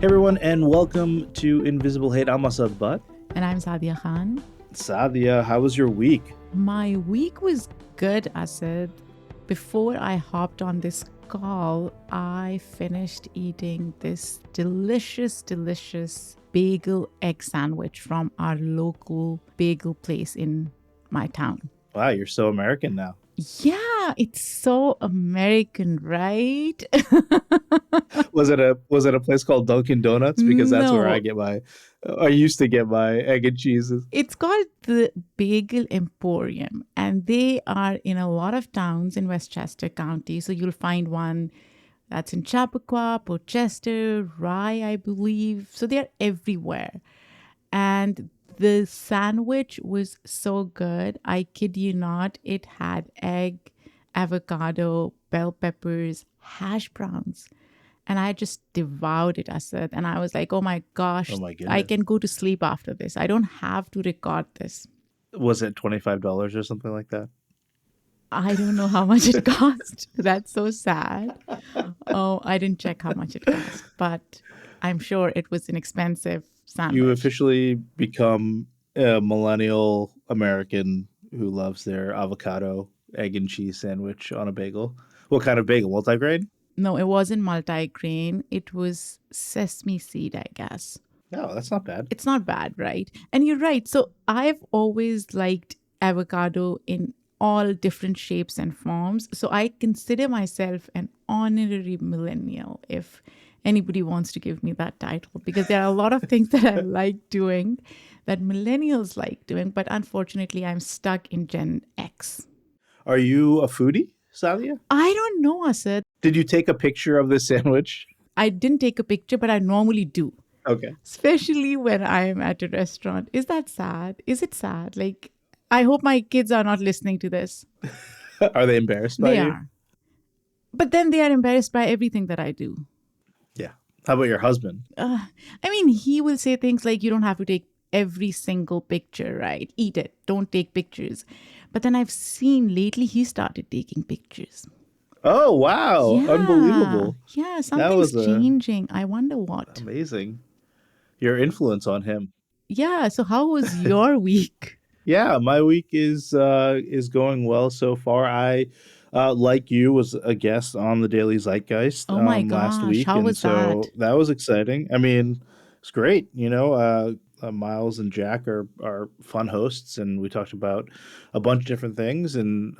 Hey everyone, and welcome to Invisible Hate. I'm Asad Butt. And I'm Saadia Khan. Saadia, how was your week? My week was good, Asad. Before I hopped on this call, I finished eating this delicious bagel egg sandwich from our local bagel place in my town. Wow, you're so American now. Yeah, it's so American, right? Was it a place called Dunkin' Donuts? Because that's where I used to get my egg and cheeses. It's called the Bagel Emporium, and they are in a lot of towns in Westchester County. So you'll find one that's in Chappaqua, Portchester, Rye, I believe. So they're everywhere. And the sandwich was so good. I kid you not. It had egg, avocado, bell peppers, hash browns. And I just devoured it, Asad. And I was like, oh my gosh, I can go to sleep after this. I don't have to record this. Was it $25 or something like that? I don't know how much it cost. That's so sad. Oh, I didn't check how much it cost, but I'm sure it was an expensive sandwich. You officially become a millennial American who loves their avocado, egg and cheese sandwich on a bagel. What kind of bagel? Multigrain? No, it wasn't multigrain. It was sesame seed, I guess. No, that's not bad. It's not bad, right? And you're right. So I've always liked avocado in all different shapes and forms. So I consider myself an honorary millennial, if anybody wants to give me that title, because there are a lot of things that I like doing that millennials like doing. But unfortunately, I'm stuck in Gen X. Are you a foodie, Saadia? I don't know, Asad. Did you take a picture of the sandwich? I didn't take a picture, but I normally do. Okay. Especially when I'm at a restaurant. Is that sad? Is it sad? Like, I hope my kids are not listening to this. Are they embarrassed by you? They are. But then they are embarrassed by everything that I do. Yeah. How about your husband? He will say things like, you don't have to take every single picture, right? Eat it. Don't take pictures. But then I've seen lately he started taking pictures. Oh, wow. Yeah. Unbelievable. Yeah, something's changing. I wonder what. Amazing. Your influence on him. Yeah, so how was your week? Yeah, my week is going well so far. I, like you, was a guest on the Daily Zeitgeist last week. How was that? That was exciting. I mean, it's great. Miles and Jack are fun hosts, and we talked about a bunch of different things. And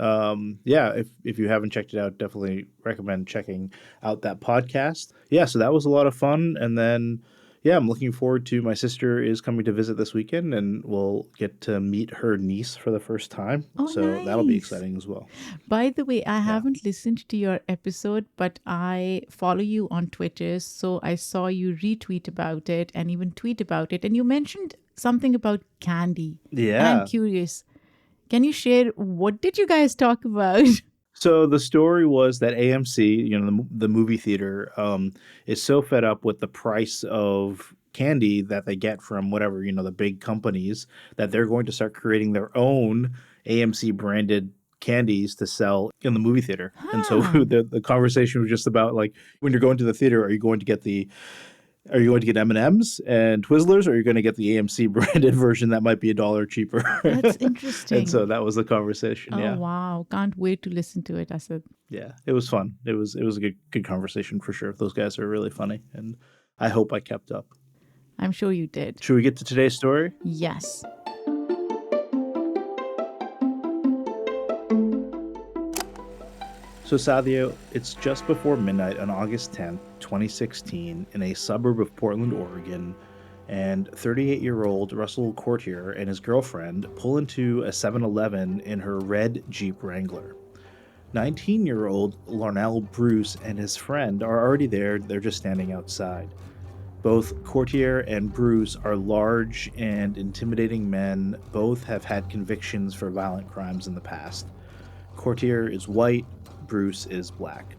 if you haven't checked it out, definitely recommend checking out that podcast. Yeah, so that was a lot of fun. And then, yeah, I'm looking forward to my sister is coming to visit this weekend, and we'll get to meet her niece for the first time. Nice. That'll be exciting as well. By the way, I haven't listened to your episode, but I follow you on Twitter, so I saw you retweet about it and even tweet about it. And you mentioned something about candy. Yeah. I'm curious. Can you share, what did you guys talk about? So the story was that AMC, the movie theater, is so fed up with the price of candy that they get from whatever, the big companies, that they're going to start creating their own AMC branded candies to sell in the movie theater. And so the conversation was just about, like, when you're going to the theater, are you going to get M&Ms and Twizzlers, or are you going to get the AMC branded version that might be $1 cheaper? That's interesting. And so that was the conversation. Oh, wow. Can't wait to listen to it, Asad. Yeah, it was fun. It was a good conversation for sure. Those guys are really funny, and I hope I kept up. I'm sure you did. Should we get to today's story? Yes. So, Saadia, it's just before midnight on August 10th, 2016, in a suburb of Portland, Oregon, and 38-year-old Russell Courtier and his girlfriend pull into a 7-Eleven in her red Jeep Wrangler. 19-year-old Larnell Bruce and his friend are already there. They're just standing outside. Both Courtier and Bruce are large and intimidating men. Both have had convictions for violent crimes in the past. Courtier is white, Bruce is black.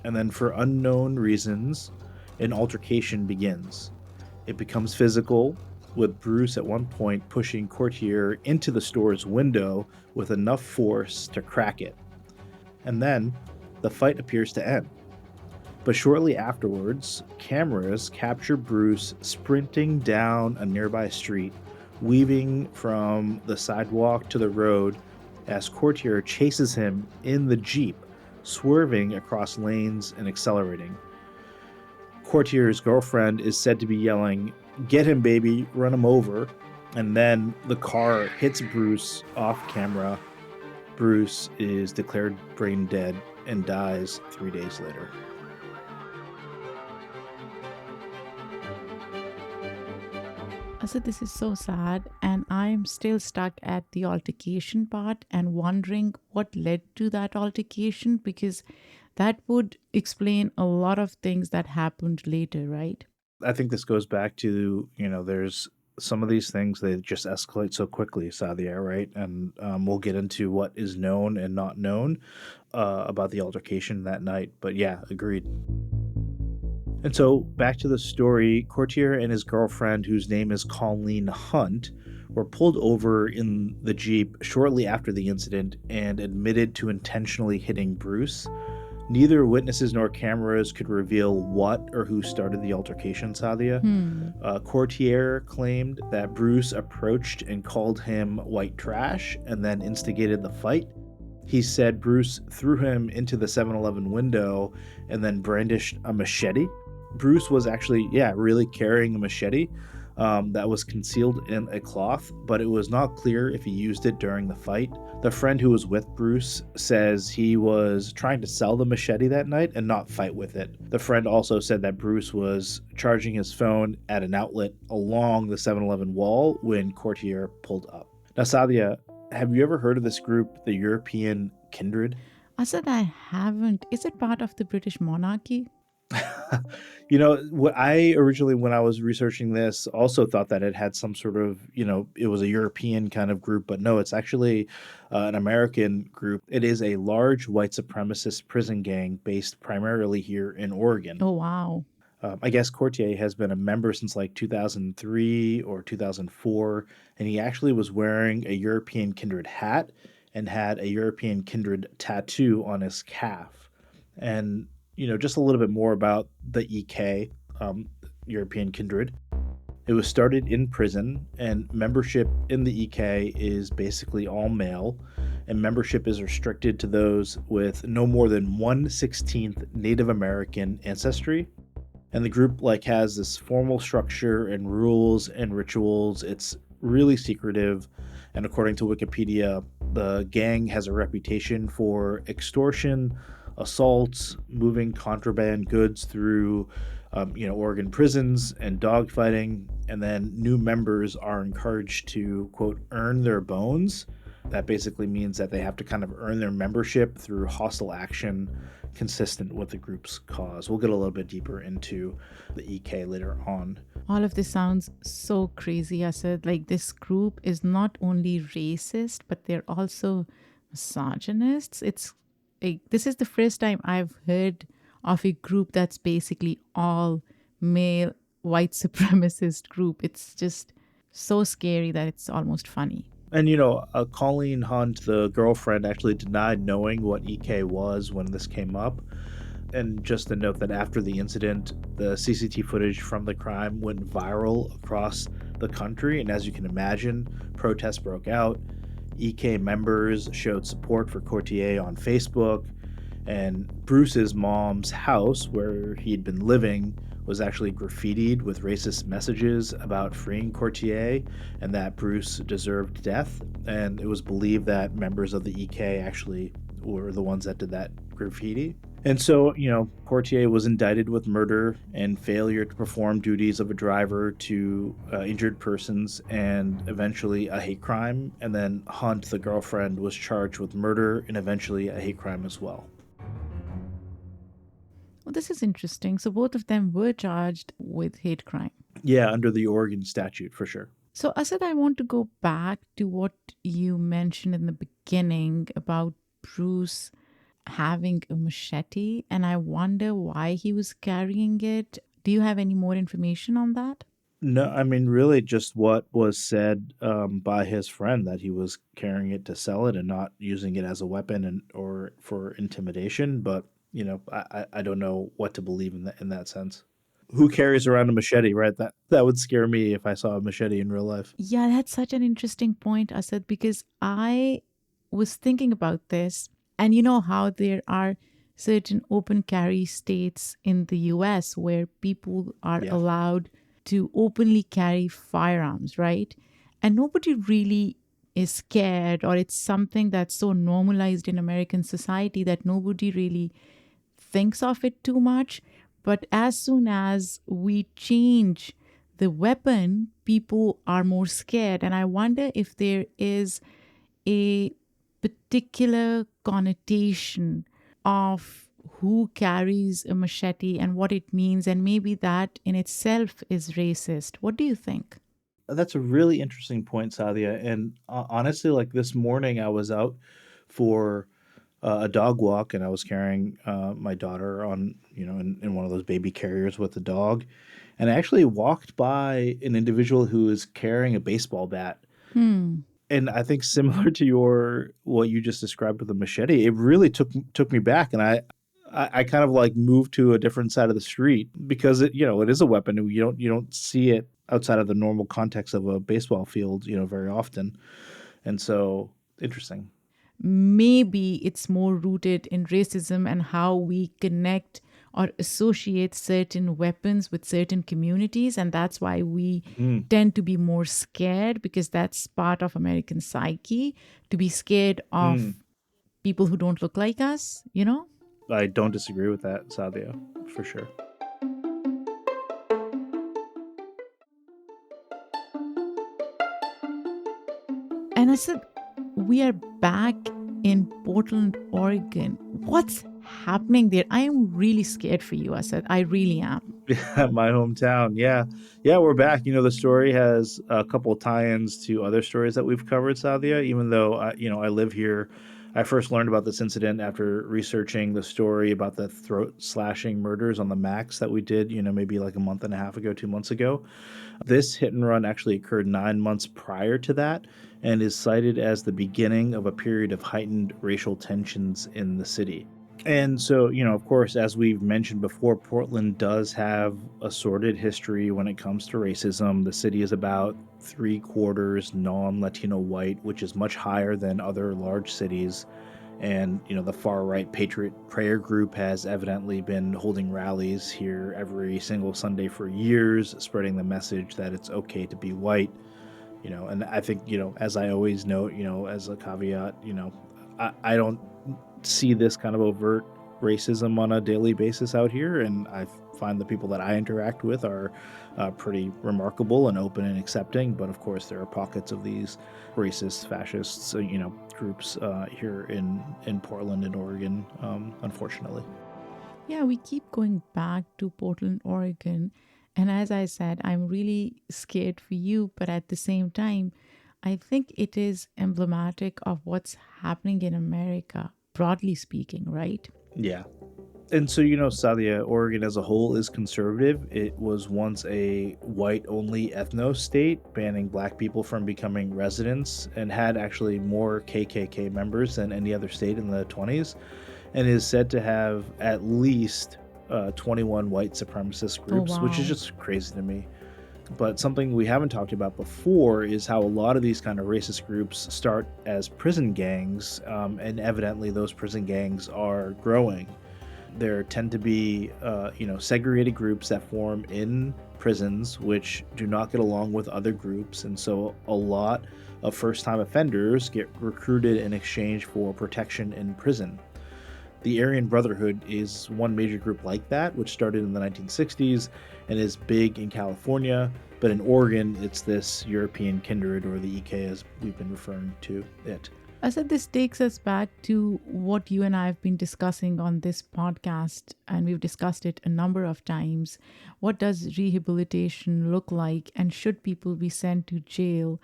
And then, for unknown reasons, an altercation begins. It becomes physical, with Bruce at one point pushing Courtier into the store's window with enough force to crack it. And then, the fight appears to end. But shortly afterwards, cameras capture Bruce sprinting down a nearby street, weaving from the sidewalk to the road as Courtier chases him in the Jeep, swerving across lanes and accelerating. Courtier's girlfriend is said to be yelling, "Get him, baby, run him over." And then the car hits Bruce off camera. Bruce is declared brain dead and dies 3 days later. So this is so sad, and I'm still stuck at the altercation part and wondering what led to that altercation because that would explain a lot of things that happened later, right? I think this goes back to, there's some of these things they just escalate so quickly, Saadia, right? And we'll get into what is known and not known about the altercation that night. But yeah, agreed. And so back to the story, Courtier and his girlfriend, whose name is Colleen Hunt, were pulled over in the Jeep shortly after the incident and admitted to intentionally hitting Bruce. Neither witnesses nor cameras could reveal what or who started the altercation, Saadia. Hmm. Courtier claimed that Bruce approached and called him white trash and then instigated the fight. He said Bruce threw him into the 7-Eleven window and then brandished a machete. Bruce was actually, really carrying a machete that was concealed in a cloth, but it was not clear if he used it during the fight. The friend who was with Bruce says he was trying to sell the machete that night and not fight with it. The friend also said that Bruce was charging his phone at an outlet along the 7-Eleven wall when Courtier pulled up. Now, Saadia, have you ever heard of this group, the European Kindred? Asad, I haven't. Is it part of the British monarchy? What I originally, when I was researching this, also thought that it had some sort of, it was a European kind of group, but no, it's actually an American group. It is a large white supremacist prison gang based primarily here in Oregon. Oh, wow. I guess Courtier has been a member since like 2003 or 2004, and he actually was wearing a European Kindred hat and had a European Kindred tattoo on his calf. And just a little bit more about the EK, European Kindred. It was started in prison, and membership in the EK is basically all male, and membership is restricted to those with no more than 1/16th Native American ancestry. And the group has this formal structure and rules and rituals. It's really secretive, and according to Wikipedia, the gang has a reputation for extortion, assaults, moving contraband goods through, Oregon prisons, and dogfighting. And then new members are encouraged to, quote, earn their bones. That basically means that they have to kind of earn their membership through hostile action consistent with the group's cause. We'll get a little bit deeper into the EK later on. All of this sounds so crazy, Asad. Like, this group is not only racist, but they're also misogynists. This is the first time I've heard of a group that's basically all male white supremacist group. It's just so scary that it's almost funny. And Colleen Hunt, the girlfriend, actually denied knowing what EK was when this came up. And just to note that after the incident, the CCTV footage from the crime went viral across the country. And as you can imagine, protests broke out. EK members showed support for Courtier on Facebook. And Bruce's mom's house, where he'd been living, was actually graffitied with racist messages about freeing Courtier and that Bruce deserved death. And it was believed that members of the EK actually were the ones that did that graffiti. And so, Courtier was indicted with murder and failure to perform duties of a driver to injured persons and eventually a hate crime. And then Hunt, the girlfriend, was charged with murder and eventually a hate crime as well. Well, this is interesting. So both of them were charged with hate crime. Yeah, under the Oregon statute, for sure. So, Asad, I want to go back to what you mentioned in the beginning about Bruce having a machete, and I wonder why he was carrying it. Do you have any more information on that? No, I mean, really just what was said by his friend, that he was carrying it to sell it and not using it as a weapon or for intimidation. But I don't know what to believe in that sense. Who carries around a machete, right? That would scare me if I saw a machete in real life. Yeah, that's such an interesting point, Asad, because I was thinking about this, and you know how there are certain open carry states in the US where people are Yeah. allowed to openly carry firearms, right? And nobody really is scared, or it's something that's so normalized in American society that nobody really thinks of it too much. But as soon as we change the weapon, people are more scared. And I wonder if there is a particular connotation of who carries a machete and what it means. And maybe that in itself is racist. What do you think? That's a really interesting point, Sadia. And honestly, like this morning, I was out for a dog walk, and I was carrying my daughter on, in one of those baby carriers with the dog, and I actually walked by an individual who was carrying a baseball bat. Hmm. And I think similar to your what you just described with the machete, it really took me back, and I kind of like moved to a different side of the street because it is a weapon. And you don't see it outside of the normal context of a baseball field, very often. And so interesting. Maybe it's more rooted in racism and how we connect or associate certain weapons with certain communities. And that's why we Mm, tend to be more scared because that's part of American psyche to be scared mm. of people who don't look like us, you know? I don't disagree with that, Sadia, for sure. And I said, we are back in Portland, Oregon. What's happening there? I am really scared for you, I said. I really am. Yeah, my hometown. Yeah. Yeah, we're back. The story has a couple tie-ins to other stories that we've covered, Sadia, even though I live here. I first learned about this incident after researching the story about the throat slashing murders on the Max that we did, maybe like a month and a half ago, 2 months ago. This hit and run actually occurred 9 months prior to that and is cited as the beginning of a period of heightened racial tensions in the city. And so, of course, as we've mentioned before, Portland does have a sordid history when it comes to racism. The city is about three-quarters non-Latino white, which is much higher than other large cities. And, the far right Patriot Prayer Group has evidently been holding rallies here every single Sunday for years, spreading the message that it's okay to be white. And I think, as I always note, as a caveat, I don't see this kind of overt racism on a daily basis out here, and I find the people that I interact with are pretty remarkable and open and accepting. But of course, there are pockets of these racist, fascists, groups here in Portland and Oregon, unfortunately. Yeah, we keep going back to Portland, Oregon. And as I said, I'm really scared for you, but at the same time, I think it is emblematic of what's happening in America, broadly speaking, right? Yeah. And so, Saadia, Oregon as a whole is conservative. It was once a white only ethno state, banning black people from becoming residents, and had actually more KKK members than any other state in the 20s, and is said to have at least 21 white supremacist Oh, groups, which is wow. just crazy to me. But something we haven't talked about before is how a lot of these kind of racist groups start as prison gangs, and evidently those prison gangs are growing. There tend to be, segregated groups that form in prisons, which do not get along with other groups, and so a lot of first-time offenders get recruited in exchange for protection in prison. The Aryan Brotherhood is one major group like that, which started in the 1960s and is big in California. But in Oregon, it's this European kindred, or the EK as we've been referring to it. I said this takes us back to what you and I have been discussing on this podcast, and we've discussed it a number of times. What does rehabilitation look like, and should people be sent to jail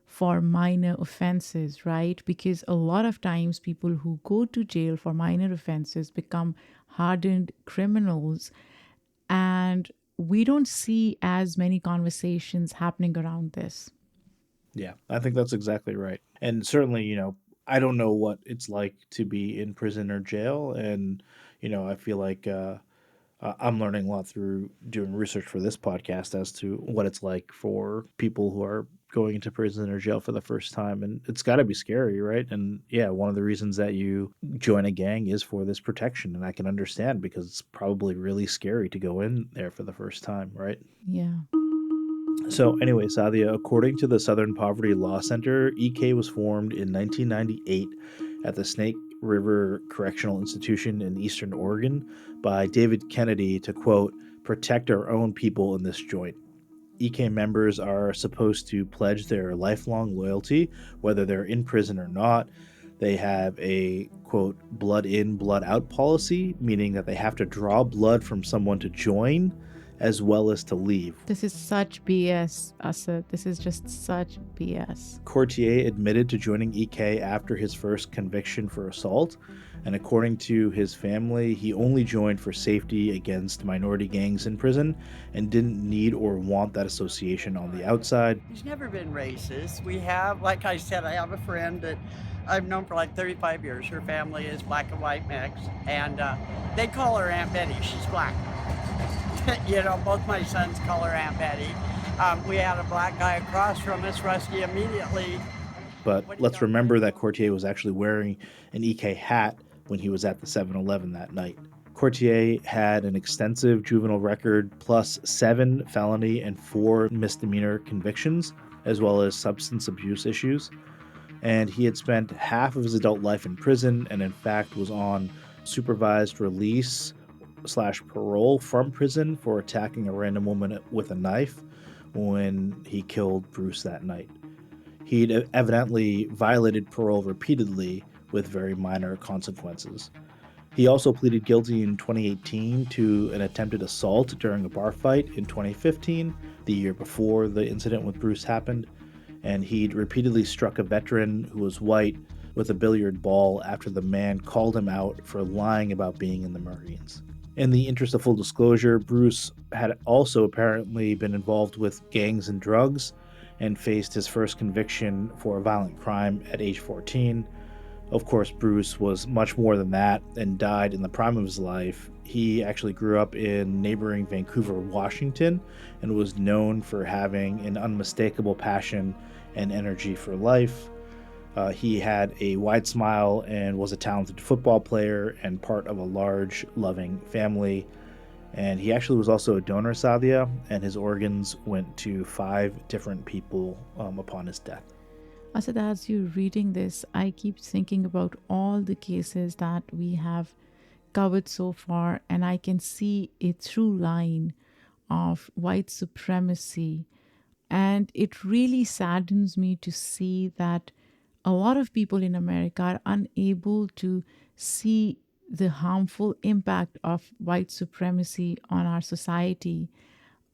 for minor offenses, right? Because a lot of times people who go to jail for minor offenses become hardened criminals, and we don't see as many conversations happening around this. Yeah, I think that's exactly right. And certainly, I don't know what it's like to be in prison or jail. And, I feel like I'm learning a lot through doing research for this podcast as to what it's like for people who are going into prison or jail for the first time. And it's got to be scary, right? And yeah, one of the reasons that you join a gang is for this protection. And I can understand because it's probably really scary to go in there for the first time, right? Yeah. So, anyway, Saadia, according to the Southern Poverty Law Center, EK was formed in 1998 at the Snake River Correctional Institution in Eastern Oregon by David Kennedy to, quote, protect our own people in this joint. EK members are supposed to pledge their lifelong loyalty, whether they're in prison or not. They have a, quote, blood in, blood out policy, meaning that they have to draw blood from someone to join as well as to leave. This is such BS, Asad. This is just such BS. Courtier admitted to joining EK after his first conviction for assault, and according to his family, he only joined for safety against minority gangs in prison and didn't need or want that association on the outside. He's never been racist. We have, like I said, I have a friend that I've known for like 35 years. Her family is black and white mix, and they call her Aunt Betty. She's black. Both my sons call her Aunt Betty. We had a black guy across from us. Rusty immediately. But let's remember that Courtier was actually wearing an EK hat when he was at the 7-Eleven that night. Courtier had an extensive juvenile record, plus 7 felony and 4 misdemeanor convictions, as well as substance abuse issues. And he had spent half of his adult life in prison and, in fact, was on supervised release / parole from prison for attacking a random woman with a knife when he killed Bruce that night. He'd evidently violated parole repeatedly with very minor consequences. He also pleaded guilty in 2018 to an attempted assault during a bar fight in 2015, the year before the incident with Bruce happened, and he'd repeatedly struck a veteran who was white with a billiard ball after the man called him out for lying about being in the Marines. In the interest of full disclosure, Bruce had also apparently been involved with gangs and drugs and faced his first conviction for a violent crime at age 14. Of course, Bruce was much more than that and died in the prime of his life. He actually grew up in neighboring Vancouver, Washington, and was known for having an unmistakable passion and energy for life. He had a wide smile and was a talented football player and part of a large, loving family. And he actually was also a donor, Saadia, and his organs went to 5 different people upon his death. Asad, as you're reading this, I keep thinking about all the cases that we have covered so far, and I can see a through line of white supremacy. And it really saddens me to see that a lot of people in America are unable to see the harmful impact of white supremacy on our society,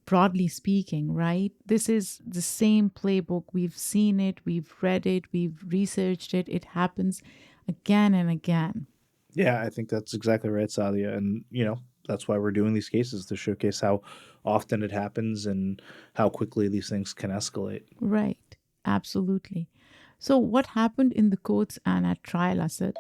broadly speaking, right? This is the same playbook. We've seen it, we've read it, we've researched it. It happens again and again. Yeah, I think that's exactly right, Saadia. And, that's why we're doing these cases, to showcase how often it happens and how quickly these things can escalate. Right, absolutely. So, what happened in the courts and at trial, Asad?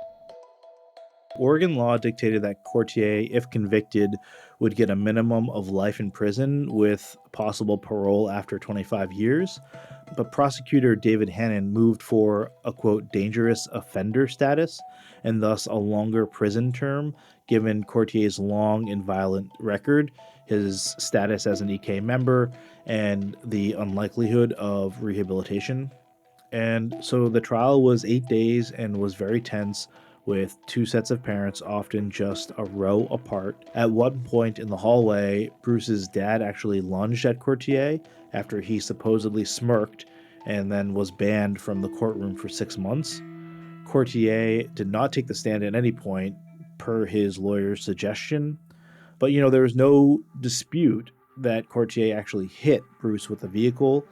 Oregon law dictated that Courtier, if convicted, would get a minimum of life in prison with possible parole after 25 years. But prosecutor David Hannon moved for a, quote, dangerous offender status and thus a longer prison term, given Courtier's long and violent record, his status as an EK member, and the unlikelihood of rehabilitation. And so the trial was 8 days and was very tense, with 2 sets of parents often just a row apart. At one point in the hallway, Bruce's dad actually lunged at Courtier after he supposedly smirked and then was banned from the courtroom for 6 months. Courtier did not take the stand at any point, per his lawyer's suggestion. But, there was no dispute that Courtier actually hit Bruce with a vehicle.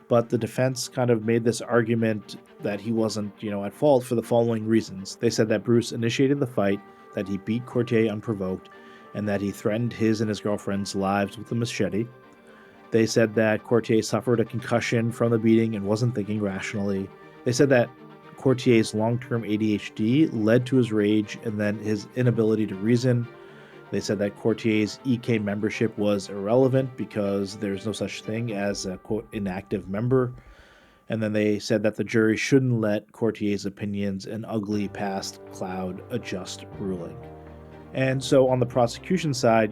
But the defense kind of made this argument that he wasn't, at fault for the following reasons. They said that Bruce initiated the fight, that he beat Courtier unprovoked, and that he threatened his and his girlfriend's lives with a machete. They said that Courtier suffered a concussion from the beating and wasn't thinking rationally. They said that Courtier's long-term ADHD led to his rage and then his inability to reason. They said that Courtier's EK membership was irrelevant because there's no such thing as a, quote, inactive member. And then they said that the jury shouldn't let Courtier's opinions and ugly past cloud a just ruling. And so on the prosecution side,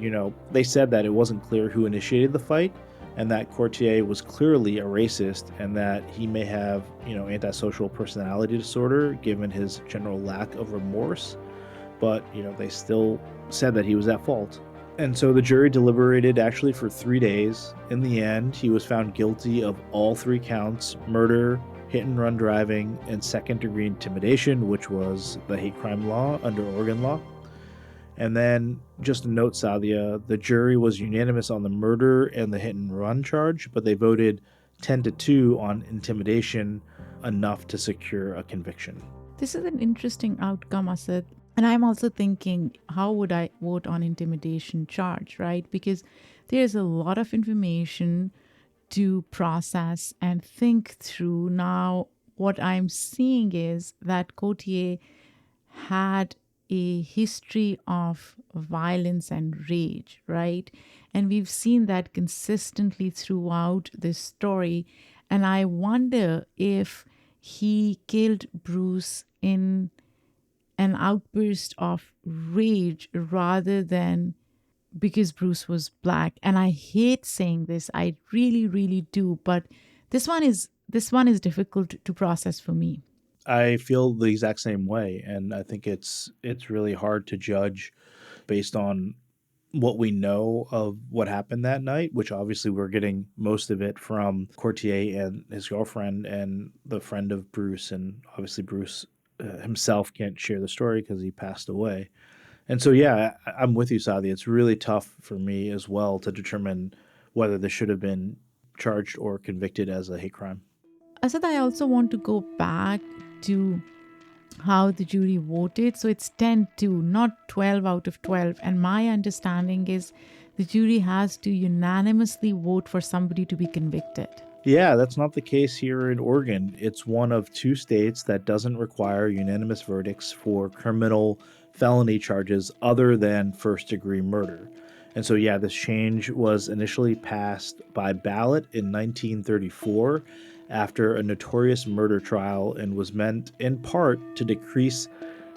they said that it wasn't clear who initiated the fight and that Courtier was clearly a racist and that he may have, antisocial personality disorder given his general lack of remorse. But, they still said that he was at fault. And so the jury deliberated actually for 3 days. In the end, he was found guilty of all 3 counts: murder, hit and run driving, and second-degree intimidation, which was the hate crime law under Oregon law. And then, just a note, Saadia, the jury was unanimous on the murder and the hit and run charge, but they voted 10-2 on intimidation, enough to secure a conviction. This is an interesting outcome, Asad. And I'm also thinking, how would I vote on intimidation charge, right? Because there's a lot of information to process and think through. Now, what I'm seeing is that Courtier had a history of violence and rage, right? And we've seen that consistently throughout this story. And I wonder if he killed Bruce in an outburst of rage rather than because Bruce was Black. And I hate saying this, I really, really do, but this one is difficult to process for me. I feel the exact same way, and I think it's really hard to judge based on what we know of what happened that night, which obviously we're getting most of it from Courtier and his girlfriend and the friend of Bruce, and obviously Bruce himself can't share the story because he passed away. And so, yeah, I'm with you, Saadia. It's really tough for me as well to determine whether this should have been charged or convicted as a hate crime. Asad, I also want to go back to how the jury voted. So it's 10-2, not 12 out of 12. And my understanding is the jury has to unanimously vote for somebody to be convicted. Yeah, that's not the case here in Oregon. It's one of 2 states that doesn't require unanimous verdicts for criminal felony charges other than first-degree murder. And so, yeah, this change was initially passed by ballot in 1934 after a notorious murder trial and was meant in part to decrease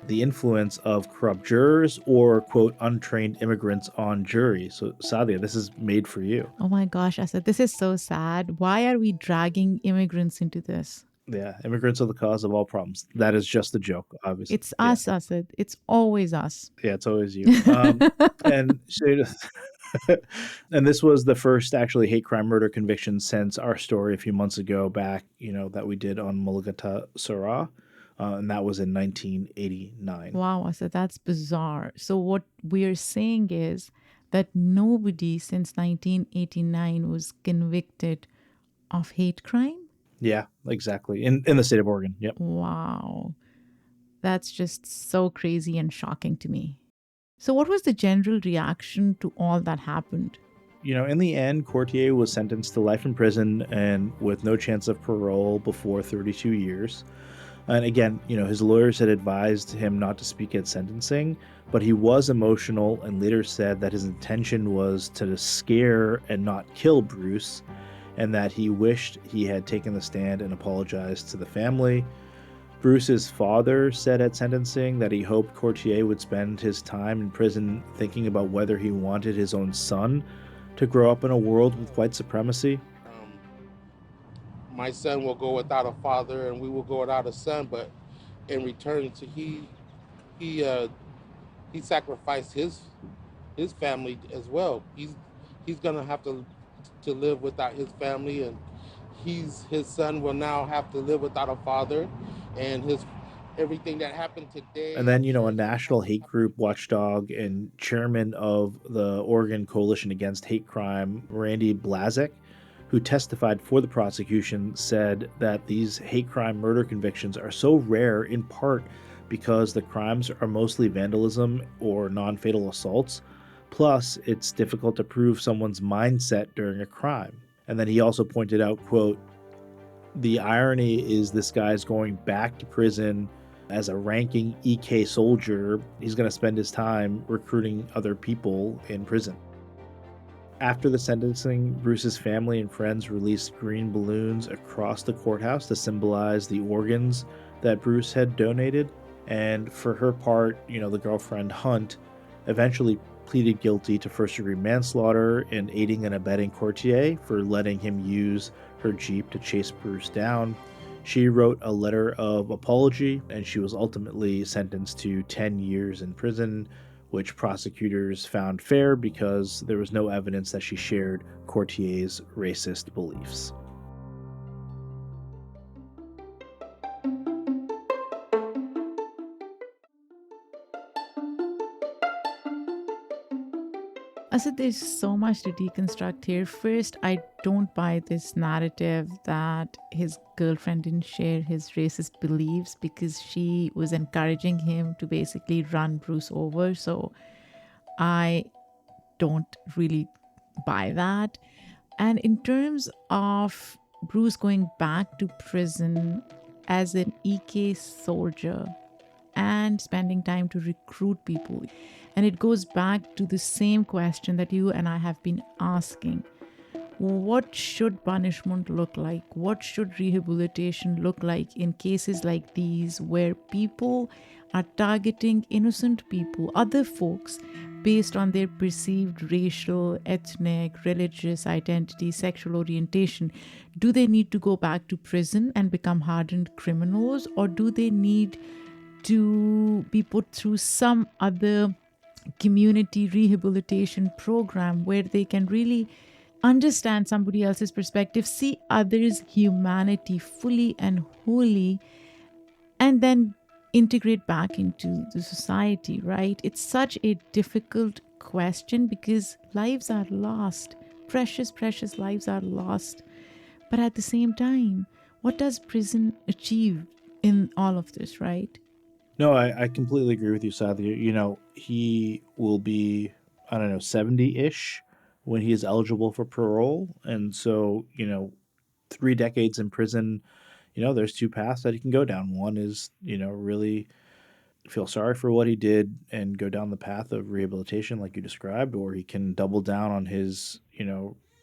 the influence of corrupt jurors or, quote, untrained immigrants on juries. So, Saadia, this is made for you. Oh my gosh, Asad, this is so sad. Why are we dragging immigrants into this? Yeah, immigrants are the cause of all problems. That is just a joke, obviously. It's us, Asad. It's always us. Yeah, it's always you. And and this was the first actually hate crime murder conviction since our story a few months ago back, that we did on Mulugata Sarah. And that was in 1989. Wow, Asad, that's bizarre. So what we're saying is that nobody since 1989 was convicted of hate crime? Yeah, exactly. In the state of Oregon. Yep. Wow. That's just so crazy and shocking to me. So what was the general reaction to all that happened? In the end, Courtier was sentenced to life in prison and with no chance of parole before 32 years. And again, his lawyers had advised him not to speak at sentencing, but he was emotional and later said that his intention was to scare and not kill Bruce, and that he wished he had taken the stand and apologized to the family. Bruce's father said at sentencing that he hoped Courtier would spend his time in prison thinking about whether he wanted his own son to grow up in a world with white supremacy. My son will go without a father and we will go without a son, but in return he sacrificed his family as well. He's gonna have to live without his family, and his son will now have to live without a father, and everything that happened today. And then, a national hate group watchdog and chairman of the Oregon Coalition Against Hate Crime, Randy Blazek, who testified for the prosecution, said that these hate crime murder convictions are so rare in part because the crimes are mostly vandalism or non-fatal assaults. Plus, it's difficult to prove someone's mindset during a crime. And then he also pointed out, quote, the irony is this guy's going back to prison As a ranking EK soldier, he's going to spend his time recruiting other people in prison. After the sentencing, Bruce's family and friends released green balloons across the courthouse to symbolize the organs that Bruce had donated. And for her part, the girlfriend Hunt eventually pleaded guilty to first-degree manslaughter and aiding and abetting Courtier for letting him use her Jeep to chase Bruce down. She wrote a letter of apology, and she was ultimately sentenced to 10 years in prison, which prosecutors found fair because there was no evidence that she shared Courtier's racist beliefs. Asad, there's so much to deconstruct here. First, I don't buy this narrative that his girlfriend didn't share his racist beliefs because she was encouraging him to basically run Bruce over. So I don't really buy that. And in terms of Bruce going back to prison as an EK soldier and spending time to recruit people, and it goes back to the same question that you and I have been asking. What should punishment look like? What should rehabilitation look like in cases like these where people are targeting innocent people, other folks, based on their perceived racial, ethnic, religious identity, sexual orientation? Do they need to go back to prison and become hardened criminals, or do they need to be put through some other community rehabilitation program where they can really understand somebody else's perspective, see others' humanity fully and wholly, and then integrate back into the society, right? It's such a difficult question because lives are lost. Precious, precious lives are lost. But at the same time, what does prison achieve in all of this, right? No, I completely agree with you, Saadia. He will be, 70-ish when he is eligible for parole. And so, 3 decades in prison, there's two paths that he can go down. One is, really feel sorry for what he did and go down the path of rehabilitation like you described, or he can double down on his,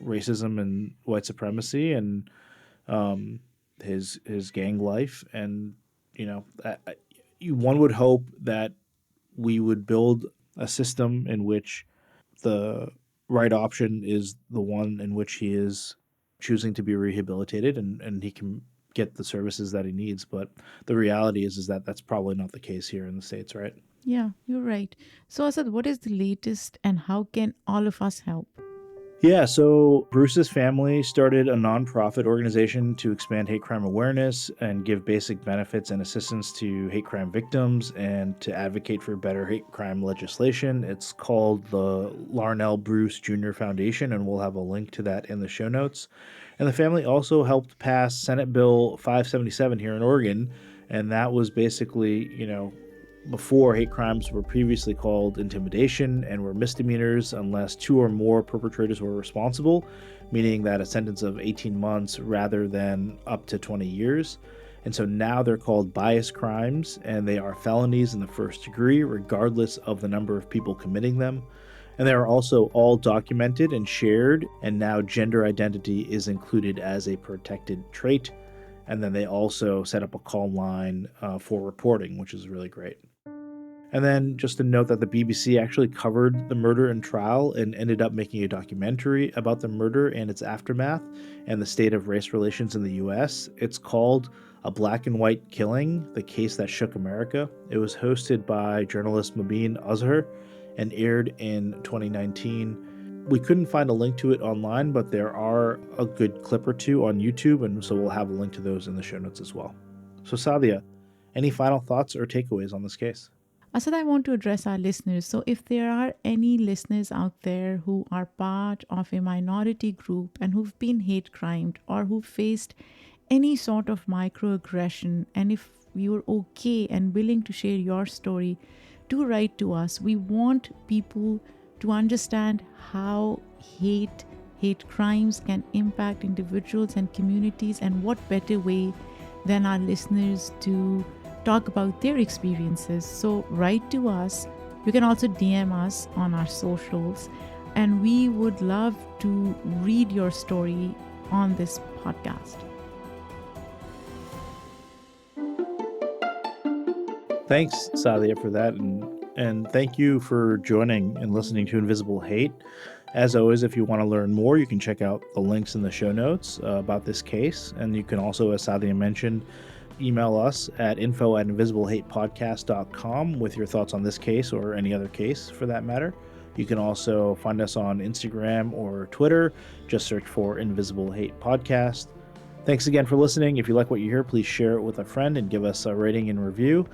racism and white supremacy and his gang life. And, one would hope that we would build a system in which the right option is the one in which he is choosing to be rehabilitated and he can get the services that he needs. But the reality is that that's probably not the case here in the States, right? Yeah, you're right. So, Asad, what is the latest and how can all of us help? Yeah, so Bruce's family started a nonprofit organization to expand hate crime awareness and give basic benefits and assistance to hate crime victims and to advocate for better hate crime legislation. It's called the Larnell Bruce Jr. Foundation, and we'll have a link to that in the show notes. And the family also helped pass Senate Bill 577 here in Oregon, and that was basically, before hate crimes were previously called intimidation and were misdemeanors unless 2 or more perpetrators were responsible, meaning that a sentence of 18 months rather than up to 20 years. And so now they're called bias crimes, and they are felonies in the first degree, regardless of the number of people committing them. And they are also all documented and shared, and now gender identity is included as a protected trait. And then they also set up a call line for reporting, which is really great. And then just to note that the BBC actually covered the murder and trial and ended up making a documentary about the murder and its aftermath and the state of race relations in the US. It's called A Black and White Killing, The Case That Shook America. It was hosted by journalist Mubin Azhar and aired in 2019. We couldn't find a link to it online, but there are a good clip or two on YouTube, and so we'll have a link to those in the show notes as well. So Saadia, any final thoughts or takeaways on this case? Asad, I want to address our listeners. So, if there are any listeners out there who are part of a minority group and who've been hate crimed or who've faced any sort of microaggression, and if you're okay and willing to share your story, do write to us. We want people to understand how hate crimes can impact individuals and communities, and what better way than our listeners to talk about their experiences. So write to us. You can also DM us on our socials, and we would love to read your story on this podcast. Thanks, Saadia, for that, and thank you for joining and listening to Invisible Hate. As always, if you want to learn more, you can check out the links in the show notes about this case, and you can also, as Saadia mentioned, email us at info@invisiblehatepodcast.com with your thoughts on this case or any other case for that matter. You can also find us on Instagram or Twitter. Just search for Invisible Hate Podcast. Thanks again for listening. If you like what you hear, please share it with a friend and give us a rating and review.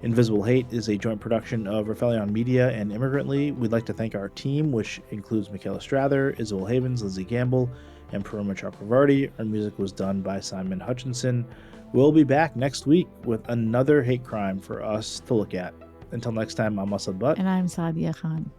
Invisible Hate is a joint production of Rafaelion Media and Immigrantly. We'd like to thank our team, which includes Michaela Strather, Isabel Havens, Lizzie Gamble, and Paroma Chakravarti. Our music was done by Simon Hutchinson. We'll be back next week with another hate crime for us to look at. Until next time, I'm Asad Butt. And I'm Saadia Khan.